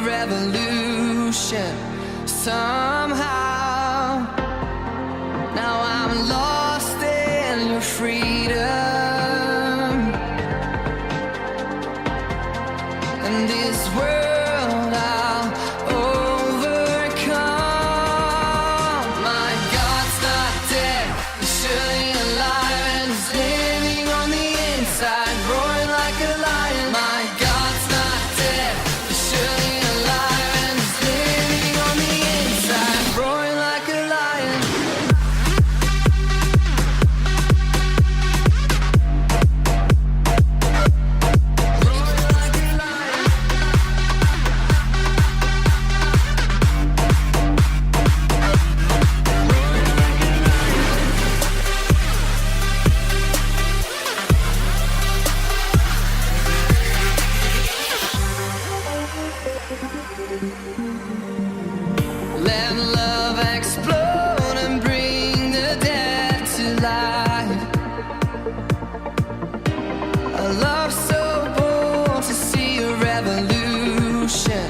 revolution somehow. Now I'm lost in your freedom, and this world I'll overcome. My God's not dead, he's surely alive, and he's living on the inside, roaring like a lion. My God's not dead, he's surely alive, and he's living on the inside, roaring like a lion. Roaring like a lion. Let love explode and bring the dead to life. A love so bold to see a revolution.